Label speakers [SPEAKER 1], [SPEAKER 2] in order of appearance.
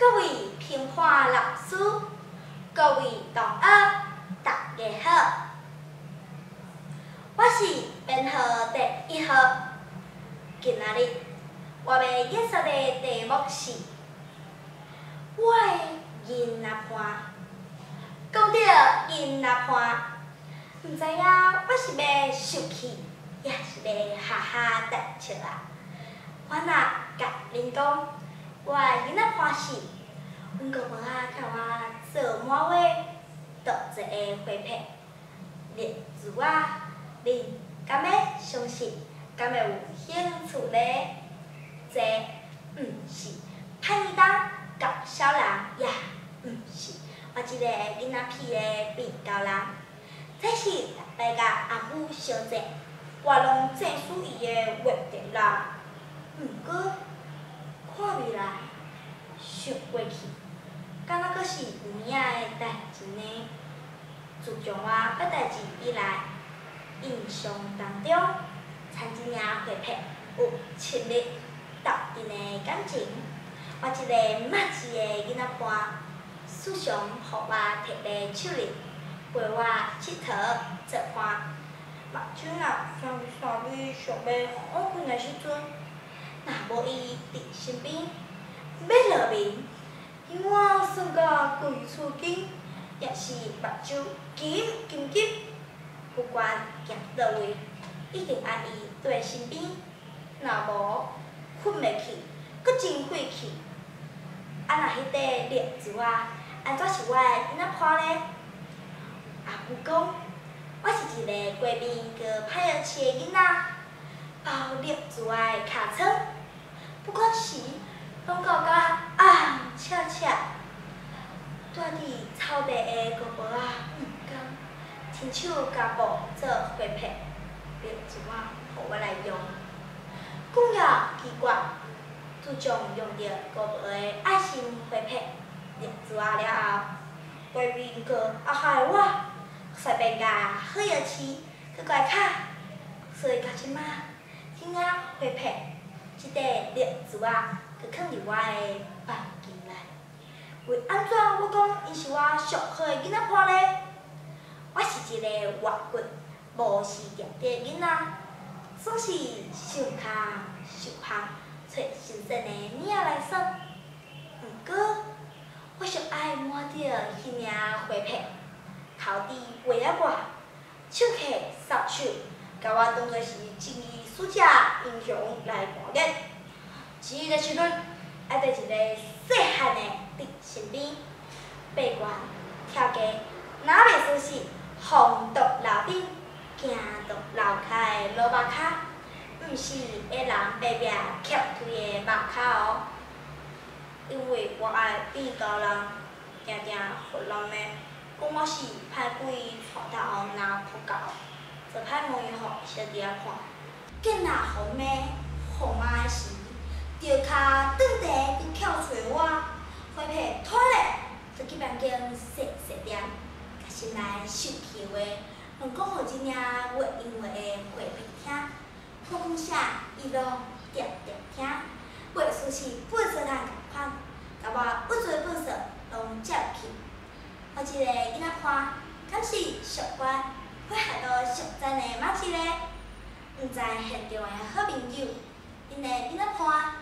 [SPEAKER 1] 各位评话老师，各位同学，大家好，我是编号第1号。今仔日我要演说的题目是我的囡仔伴。讲到囡仔伴，毋知影我是要生气，也是要哈哈大笑啊！我若甲恁讲，我的囡仔伴是，阮公婆仔甲我做满月，倒一个花瓶，例如恁敢要相信？敢要有兴趣呢？这毋是歹年当搞小人，也毋是我一个囡仔屁的变高人。这是大家阿母相争，我拢正属伊的约定啦。毋过看未来，想过去，敢若阁是有影的代志呢。自从我捌代志以来，印象当中，参一领花瓶有深入斗阵的感情。我一个默契的囡仔伴，时常互我摕在手里，陪我佚佗做伴。目睭若酸味酸味，想要好困的时阵，若无伊伫身边，要落眠，永远算到规厝紧，也是目睭紧紧，不管行倒位，一定爱伊在身边。若无困袂去，佫真费气。若迄块栗子安怎是我的囡仔伴呢？阿母讲，我是一个街边过歹儿饲的囡仔，包栗子的尻川，不管时拢搞甲红赤赤，住伫草地的高坡毋甘，亲手家布做花瓶，栗子互我来用。讲也奇怪，自从用着高坡的爱心花瓶栗子了后，街边个阿害我，随便甲好药饲，佮怪卡，所以到即仔，这领花瓶，即块栗子佮藏伫我的房间内。为安怎我讲伊是我上好的囡仔伴呢？我是一个活骨无时定的囡仔，总是想卡想香，找新鲜的领来耍。毋过，我上爱摸着迄领花瓶，头伫围啊我，手起扫帚，甲我当作是正义使者英雄来扮演。至于的时阵，爱缀一个细汉的伫身边，爬悬跳街，若袂舒适，放毒楼顶，行到楼骹的路肉骹，毋是个人白白磕腿的肉骹哦。因为我爱变高人，定定互人的讲我是歹鬼带头拿扑狗，做歹模样互小弟仔看。见若互骂互骂的时，着骹转地去翘找我，花瓶拖咧，就去房间洗洗点，甲心内生气的话，拢讲互即领袂因话的花瓶听。我讲啥，伊拢定定听，袂输是八做人共款，甲我不做本色拢接去。我一个囡仔伴，敢是上乖，配合到上赞的马子呢？毋知现场的好朋友，因的囡仔伴